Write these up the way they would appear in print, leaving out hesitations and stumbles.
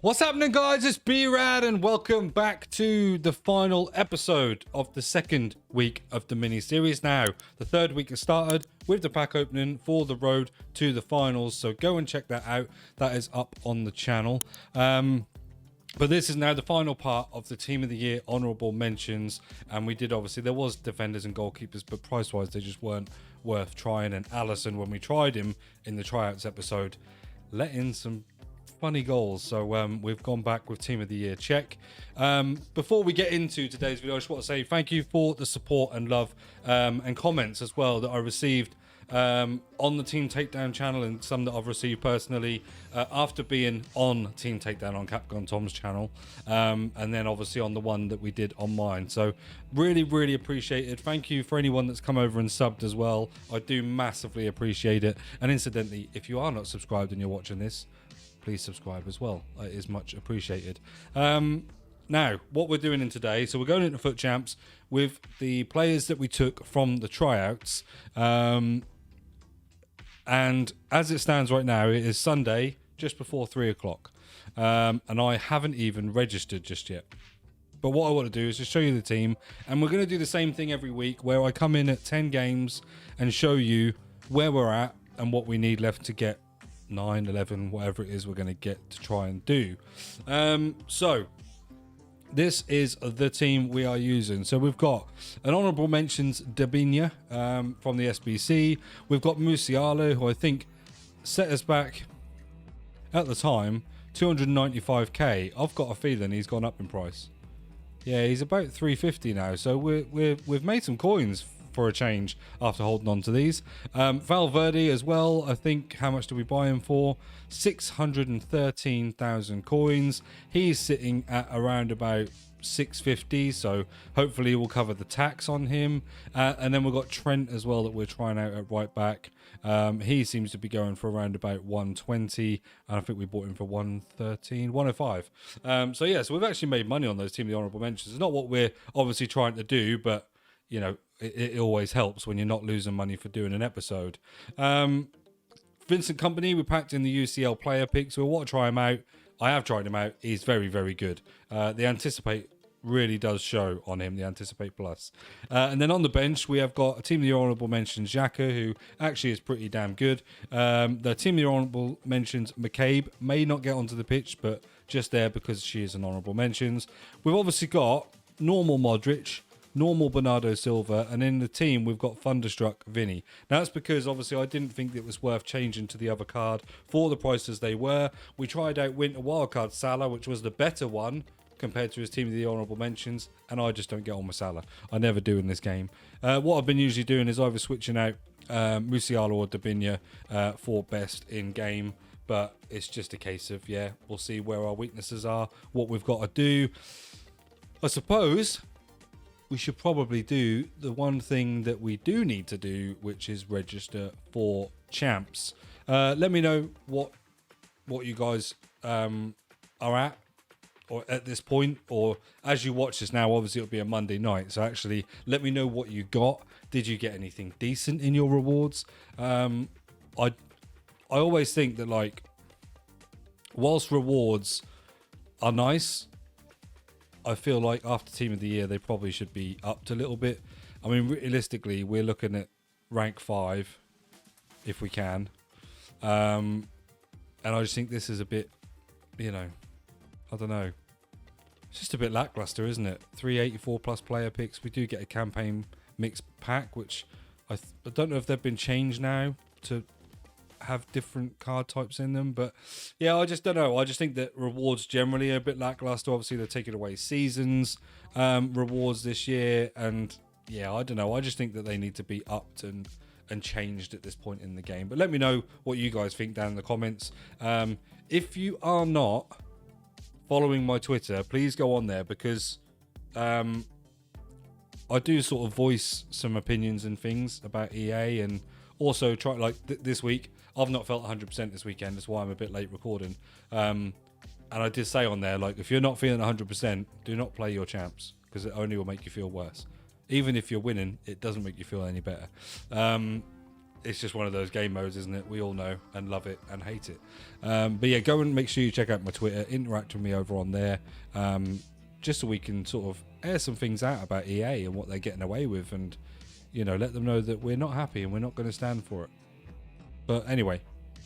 What's happening, guys? It's B-RAD and welcome back to the final episode of the second week of the mini-series. Now, the third week has started with the pack opening for the road to the finals, so go and check that out. That is up on the channel. But this is now the final part of the Team of the Year honourable mentions, and we did, obviously, there was defenders and goalkeepers, but price-wise, they just weren't worth trying. And Allison, when we tried him in the tryouts episode, let in some funny goals. So we've gone back with Team of the Year check. Before we get into today's video, I just want to say thank you for the support and love and comments as well that I received on the Team Takedown channel, and some that I've received personally after being on Team Takedown on Capcom Tom's channel, and then obviously on the one that we did on mine. So really appreciate it. Thank you for anyone that's come over and subbed as well. I do massively appreciate it. And incidentally, if you are not subscribed and you're watching this, please subscribe as well. It is much appreciated. Now, what we're doing in today, so we're going into Foot Champs with the players that we took from the tryouts. And as it stands right now, it is Sunday, just before 3 o'clock. And I haven't even registered just yet. But what I want to do is just show you the team. And we're going to do the same thing every week, where I come in at 10 games and show you where we're at and what we need left to get 9, 11, whatever it is we're going to get to try and do. So this is the team we are using. So we've got an honourable mentions Dabinia from the SBC. We've got Musiala, who I think set us back at the time 295k. I've got a feeling he's gone up in price. Yeah, he's about 350 now. So we've made some coins for a change after holding on to these. Valverde as well, I think, how much do we buy him for? 613,000 coins. He's sitting at around about 650, so hopefully we'll cover the tax on him. And then we've got Trent as well that we're trying out at right back. He seems to be going for around about 120, and I think we bought him for 113, 105. So yeah, so we've actually made money on those Team of the Honourable Mentions. It's not what we're obviously trying to do, but you know, it always helps when you're not losing money for doing an episode. Vincent Kompany, we packed in the UCL player picks. We want to try him out. I have tried him out. He's very good. The Anticipate really does show on him, the Anticipate Plus. And then on the bench, we have got a Team of the Honourable Mentions Xhaka, who actually is pretty damn good. The Team of the Honourable Mentions McCabe may not get onto the pitch, but just there because she is an Honourable Mentions. We've obviously got normal Modric, normal Bernardo Silva, and in the team we've got Thunderstruck Vinny. Now that's because obviously I didn't think it was worth changing to the other card for the prices they were. We tried out Winter Wildcard Salah, which was the better one compared to his Team of the Honourable Mentions, and I just don't get on with Salah. I never do in this game. What I've been usually doing is either switching out Musiala or Dabinia for best in game, but it's just a case of, yeah, we'll see where our weaknesses are, what we've got to do. I suppose we should probably do the one thing that we do need to do, which is register for champs. Let me know what you guys are at, or at this point, or as you watch this now. Obviously it'll be a Monday night, so actually let me know what you got. Did you get anything decent in your rewards? I always think that, like, whilst rewards are nice, I feel like after Team of the Year, they probably should be upped a little bit. I mean, realistically, we're looking at rank 5, if we can. And I just think this is a bit, you know, I don't know. It's just a bit lackluster, isn't it? 384 plus player picks. We do get a campaign mixed pack, which I don't know if they've been changed now to have different card types in them, but yeah, I just don't know. I just think that rewards generally are a bit lackluster. Obviously they're taking away seasons rewards this year, and yeah, I don't know. I just think that they need to be upped and changed at this point in the game. But let me know what you guys think down in the comments. If you are not following my Twitter, please go on there, because I do sort of voice some opinions and things about EA, and also try, like this week, I've not felt 100% this weekend. That's why I'm a bit late recording. And I did say on there, like, if you're not feeling 100%, do not play your champs, because it only will make you feel worse. Even if you're winning, it doesn't make you feel any better. it's just one of those game modes, isn't it? We all know and love it and hate it. But yeah, go and make sure you check out my Twitter, interact with me over on there, just so we can sort of air some things out about EA and what they're getting away with, and you know, let them know that we're not happy and we're not going to stand for it. But anyway,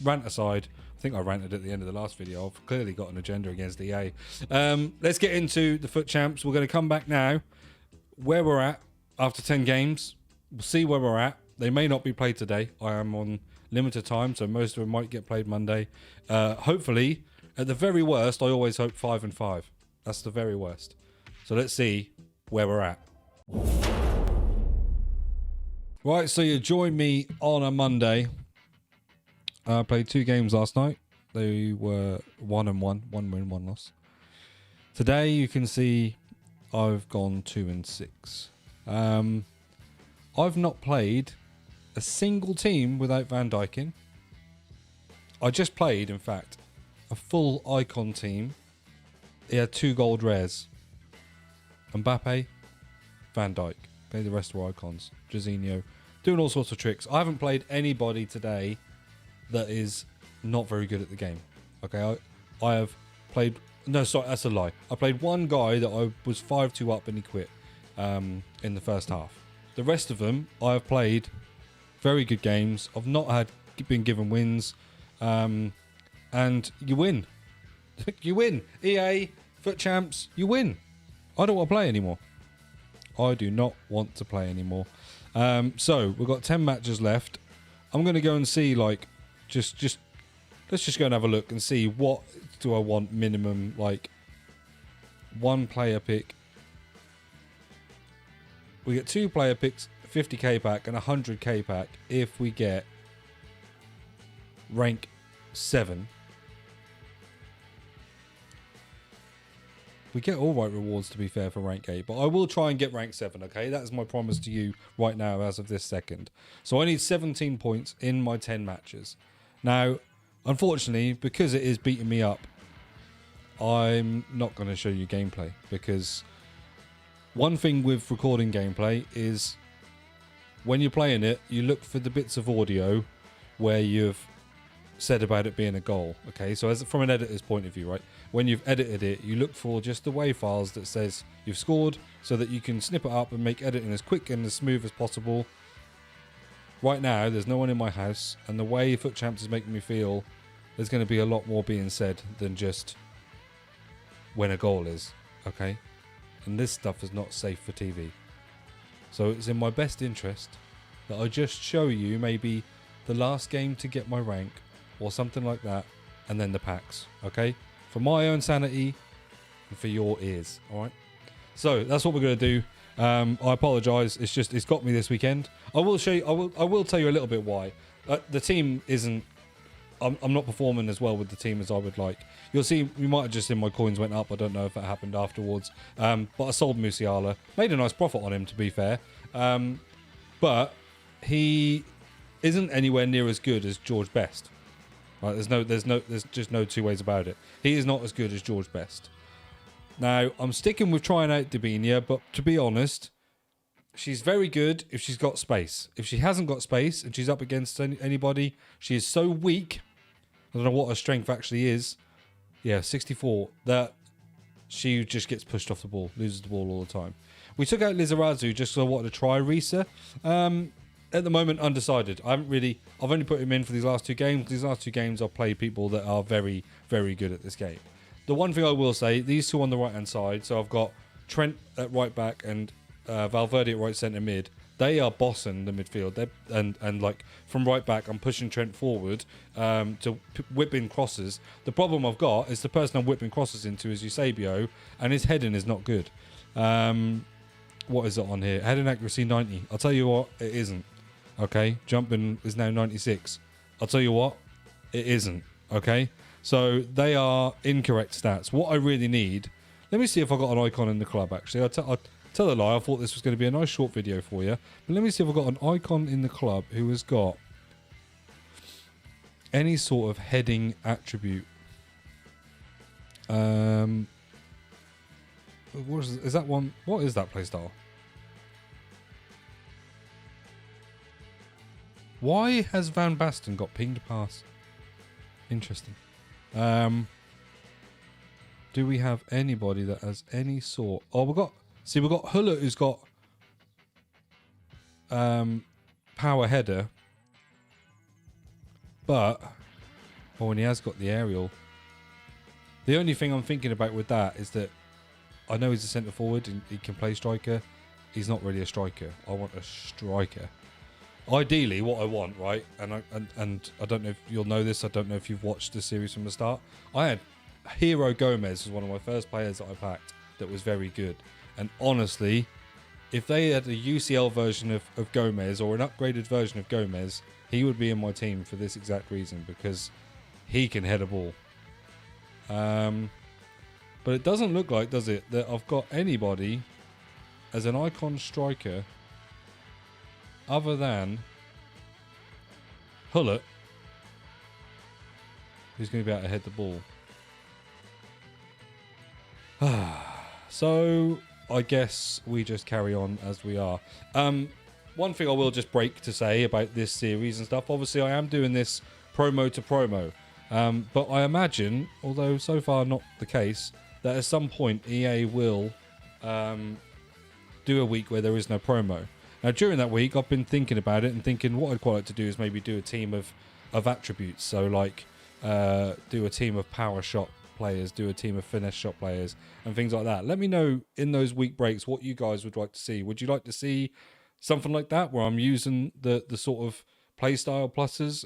rant aside, I think I ranted at the end of the last video. I've clearly got an agenda against EA. Let's get into the Foot Champs. We're going to come back now where we're at after 10 games. We'll see where we're at. They may not be played today. I am on limited time, so most of them might get played Monday. Hopefully, at the very worst, I always hope 5 and 5. That's the very worst. So let's see where we're at. Right, so you joined me on a Monday. I played 2 games last night. They were 1-1, 1 win, 1 loss. Today, you can see I've gone 2-6. I've not played a single team without Van Dijk in. I just played, in fact, a full icon team. He had 2 gold rares. Mbappe, Van Dijk. Okay, the rest were icons. Jorginho, doing all sorts of tricks. I haven't played anybody today that is not very good at the game. Okay, I have played... No, sorry, that's a lie. I played one guy that I was 5-2 up and he quit in the first half. The rest of them, I have played very good games. I've not been given wins. And you win. You win. EA, Foot Champs, you win. I don't want to play anymore. I do not want to play anymore. So, we've got 10 matches left. I'm going to go and see, like, let's just go and have a look and see what do I want minimum, like, 1 player pick. We get 2 player picks, 50k pack and 100k pack if we get rank 7. We get all right rewards, to be fair, for rank 8, but I will try and get rank 7, okay? That is my promise to you right now as of this second. So I need 17 points in my 10 matches. Now, unfortunately, because it is beating me up, I'm not going to show you gameplay, because one thing with recording gameplay is when you're playing it, you look for the bits of audio where you've said about it being a goal. Okay, so as from an editor's point of view, right, when you've edited it, you look for just the WAV files that says you've scored, so that you can snip it up and make editing as quick and as smooth as possible. Right now, there's no one in my house, and the way Foot Champs is making me feel, there's going to be a lot more being said than just when a goal is. Okay, and this stuff is not safe for TV. So it's in my best interest that I just show you maybe the last game to get my rank or something like that, and then the packs, okay? For my own sanity and for your ears, all right? So that's what we're going to do. I apologise. It's got me this weekend. I will show you. I will tell you a little bit why. The team isn't. I'm not performing as well with the team as I would like. You'll see. You might have just seen my coins went up. I don't know if that happened afterwards. But I sold Musiala. Made a nice profit on him, to be fair. But he isn't anywhere near as good as George Best. Right? There's just no two ways about it. He is not as good as George Best. Now, I'm sticking with trying out Dabinia, but to be honest, she's very good if she's got space. If she hasn't got space and she's up against anybody, she is so weak. I don't know what her strength actually is. Yeah, 64. That she just gets pushed off the ball, loses the ball all the time. We took out Lizarazu just because I wanted to try Risa. At the moment, undecided. I've only put him in for these last 2 games. These last 2 games, I've played people that are very, very good at this game. The one thing I will say, these 2 on the right-hand side, so I've got Trent at right back and Valverde at right centre mid. They are bossing the midfield. And like from right back, I'm pushing Trent forward to whip in crosses. The problem I've got is the person I'm whipping crosses into is Eusebio, and his heading is not good. What is it on here? Heading accuracy 90. I'll tell you what, it isn't. Okay, jumping is now 96. I'll tell you what, it isn't. Okay, so they are incorrect stats. What I really need, let me see if I got an icon in the club. Actually, I'll tell a lie. I thought this was going to be a nice short video for you, but let me see if I've got an icon in the club who has got any sort of heading attribute. What is that one? What is that playstyle? Why has Van Basten got pinged pass? Interesting. Do we have anybody that has any sort? Oh, we've got Huller, who's got power header, but and he has got the aerial. The only thing I'm thinking about with that is that I know he's a centre forward and he can play striker. He's not really a striker. I want a striker. Ideally, what I want, right? And I don't know if you'll know this. I don't know if you've watched the series from the start. I had Hero Gomez was one of my first players that I packed that was very good. And honestly, if they had a UCL version of Gomez or an upgraded version of Gomez, he would be in my team for this exact reason, because he can head a ball. But it doesn't look like, does it, that I've got anybody as an icon striker other than Hullett, who's going to be able to head the ball. So I guess we just carry on as we are. One thing I will just break to say about this series and stuff, obviously I am doing this promo to promo, but I imagine, although so far not the case, that at some point EA will do a week where there is no promo. Now during that week I've been thinking about it and thinking what I'd quite like to do is maybe do a team of attributes. So like do a team of power shot players, do a team of finesse shot players and things like that. Let me know in those week breaks what you guys would like to see. Would you like to see something like that where I'm using the sort of playstyle pluses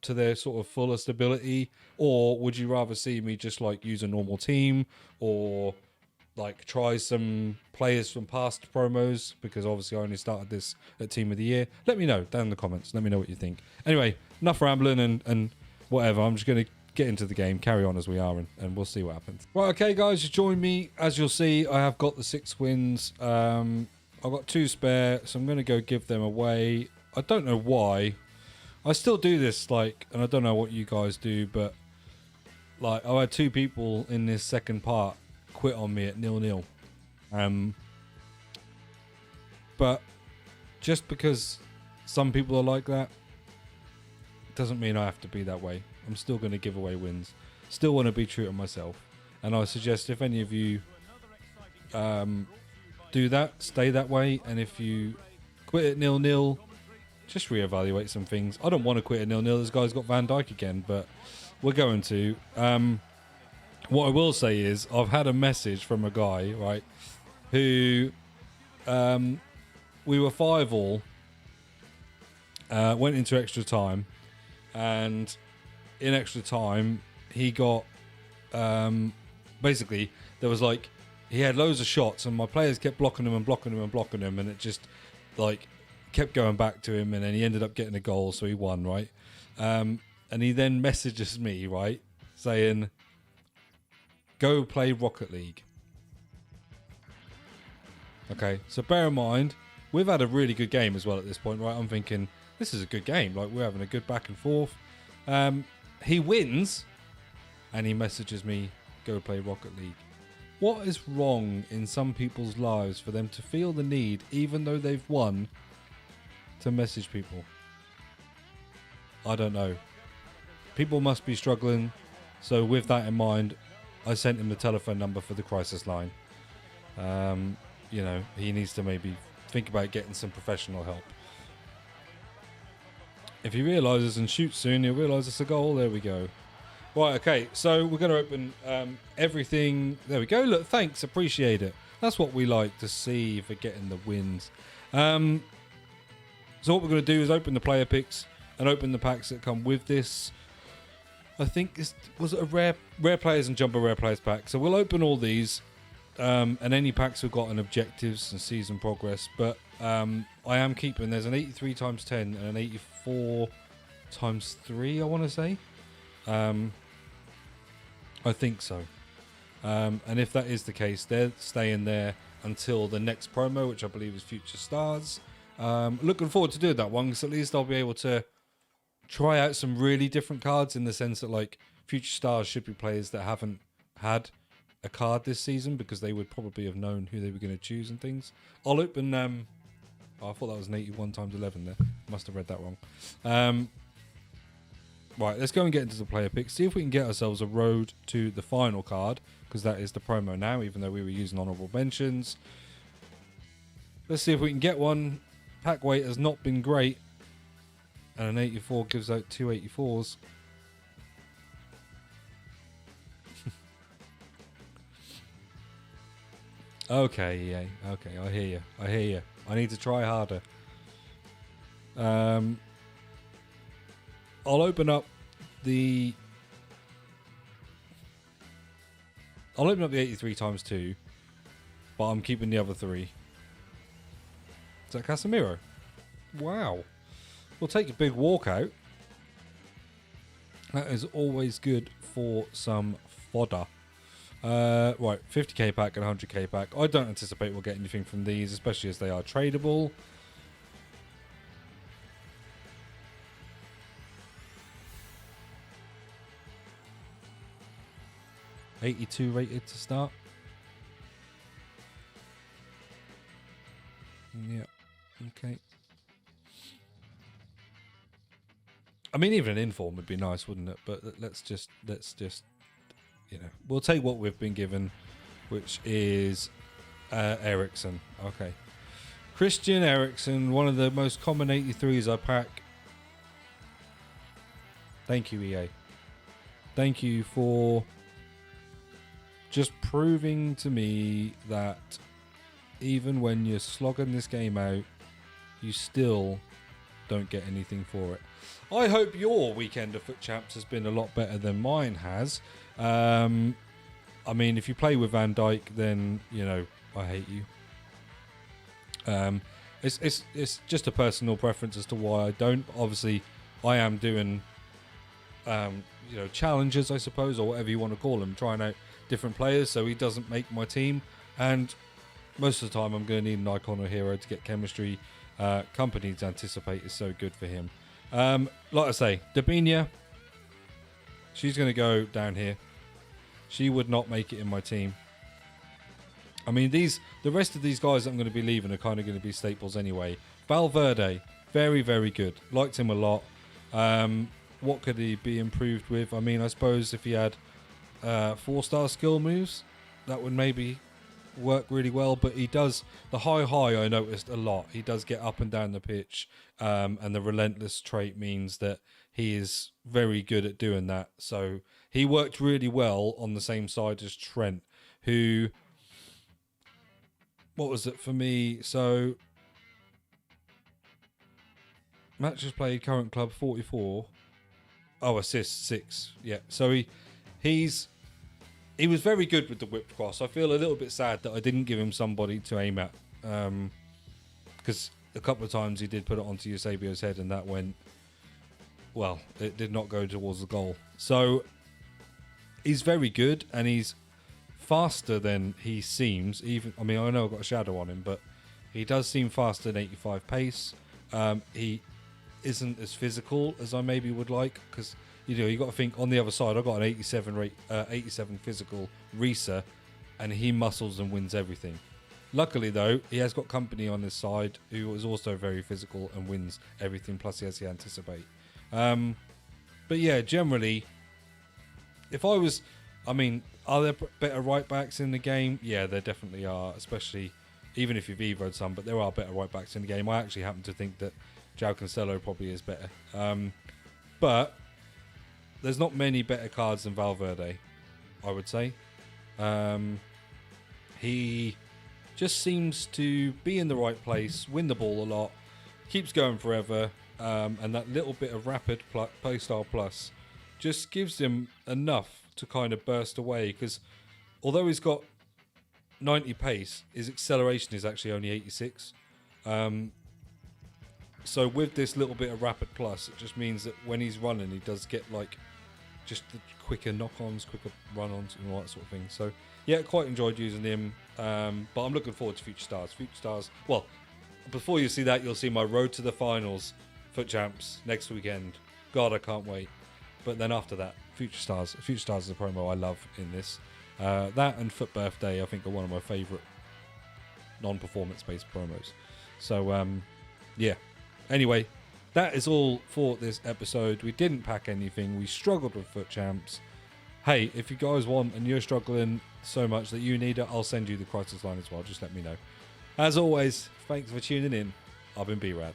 to their sort of fullest ability, or would you rather see me just like use a normal team, or like try some players from past promos, because obviously I only started this at Team of the Year? Let me know down in the comments. Let me know what you think. Anyway, enough rambling and whatever. I'm just going to get into the game, carry on as we are, and we'll see what happens. Right, okay, guys, you join me. As you'll see, I have got the 6 wins. I've got 2 spare, so I'm going to go give them away. I don't know why. I still do this, like, and I don't know what you guys do, but like I had 2 people in this second part quit on me at 0-0. But just because some people are like that doesn't mean I have to be that way. I'm still going to give away wins. Still want to be true to myself. And I suggest if any of you do that, stay that way. And if you quit at 0-0, just reevaluate some things. I don't want to quit at 0-0. This guy's got Van Dijk again, but we're going to. What I will say is I've had a message from a guy, right, who we were 5-5, went into extra time, and in extra time he got basically there was like he had loads of shots and my players kept blocking him and blocking him and blocking him, and it just like kept going back to him, and then he ended up getting a goal, so he won, right? And he then messages me, right, saying, go play Rocket League. Okay, so bear in mind, we've had a really good game as well at this point, right? I'm thinking, this is a good game. Like, we're having a good back and forth. He wins, and he messages me, go play Rocket League. What is wrong in some people's lives for them to feel the need, even though they've won, to message people? I don't know. People must be struggling. So with that in mind, I sent him the telephone number for the crisis line. You know, he needs to maybe think about getting some professional help. If he realises and shoots soon, he'll realise it's a goal. There we go. Right, okay, so we're going to open everything. There we go. Look, thanks, appreciate it. That's what we like to see for getting the wins. So what we're going to do is open the player picks and open the packs that come with this. I think was it a rare players and jumbo rare players pack. So we'll open all these and any packs we've got on objectives and season progress. But I am keeping, there's an 83 times 10 and an 84 times 3, I want to say. I think so. And if that is the case, they're staying there until the next promo, which I believe is Future Stars. Looking forward to doing that one, because at least I'll be able to try out some really different cards, in the sense that like Future Stars should be players that haven't had a card this season, because they would probably have known who they were going to choose and things. I'll open Oh, I thought that was an 81 times 11 there. Must have read that wrong. Right, let's go and get into the player picks. See if we can get ourselves a road to the final card, because that is the promo now, even though we were using honourable mentions. Let's see if we can get one. Pack weight has not been great. And an 84 gives out 2 84s. Okay, EA. Okay, I hear you. I hear you. I need to try harder. I'll open up the... I'll open up the 83 times 2. But I'm keeping the other 3. Is that Casemiro? Wow. We'll take a big walkout. That is always good for some fodder. Right, 50k pack and 100k pack. I don't anticipate we'll get anything from these, especially as they are tradable. $82 rated to start. Yeah, okay. I mean, even an inform would be nice, wouldn't it? But let's just, you know, we'll take what we've been given, which is Eriksen. Okay. Christian Eriksen, one of the most common 83s I pack. Thank you, EA. Thank you for just proving to me that even when you're slogging this game out, you still don't get anything for it. I hope your weekend of Foot Champs has been a lot better than mine has. I mean, if you play with Van Dijk, then, you know, I hate you. It's just a personal preference as to why I don't. Obviously, I am doing, you know, challenges, I suppose, or whatever you want to call them, trying out different players, so he doesn't make my team. And most of the time, I'm going to need an icon or hero to get chemistry. Company to anticipate is so good for him. Like I say, Dabinia, she's going to go down here. She would not make it in my team. I mean, the rest of these guys that I'm going to be leaving are kind of going to be staples anyway. Valverde, very, very good. Liked him a lot. What could he be improved with? I mean, I suppose if he had 4-star skill moves, that would maybe work really well. But he does, the high I noticed a lot. He does get up and down the pitch. And the relentless trait means that he is very good at doing that. So he worked really well on the same side as Trent, who... What was it for me? So, matches played, current club 44. Oh, assists 6. Yeah. So he was very good with the whipped cross. I feel a little bit sad that I didn't give him somebody to aim at, because a couple of times he did put it onto Eusebio's head, and that went well. It did not go towards the goal. So he's very good, and he's faster than he seems. Even, I mean, I know I've got a shadow on him, but he does seem faster than 85 pace. He isn't as physical as I maybe would like, because you got to think on the other side. I got an 87 physical Risa, and he muscles and wins everything. Luckily though, he has got company on his side who is also very physical and wins everything. Plus he has the anticipate. But yeah, generally, if I was, I mean, are there better right backs in the game? Yeah, there definitely are, especially even if you've evoed some, but there are better right backs in the game. I actually happen to think that João Cancelo probably is better. But there's not many better cards than Valverde, I would say. He just seems to be in the right place, win the ball a lot, keeps going forever, and that little bit of rapid playstyle plus just gives him enough to kind of burst away, because although he's got 90 pace, his acceleration is actually only 86. So with this little bit of rapid plus, it just means that when he's running, he does get like just the quicker knock-ons, quicker run-ons, and all that sort of thing. So yeah, quite enjoyed using him, but I'm looking forward to Future Stars. Future Stars, well, before you see that, you'll see my Road to the Finals Foot Champs next weekend. God, I can't wait. But then after that, Future Stars. Future Stars is a promo I love in this. That and Foot Birthday, I think, are one of my favourite non-performance based promos. So, yeah. Anyway, that is all for this episode. We didn't pack anything. We struggled with foot champs. Hey, if you guys want and you're struggling so much that you need it, I'll send you the crisis line as well. Just let me know. As always, thanks for tuning in. I've been B-RAD.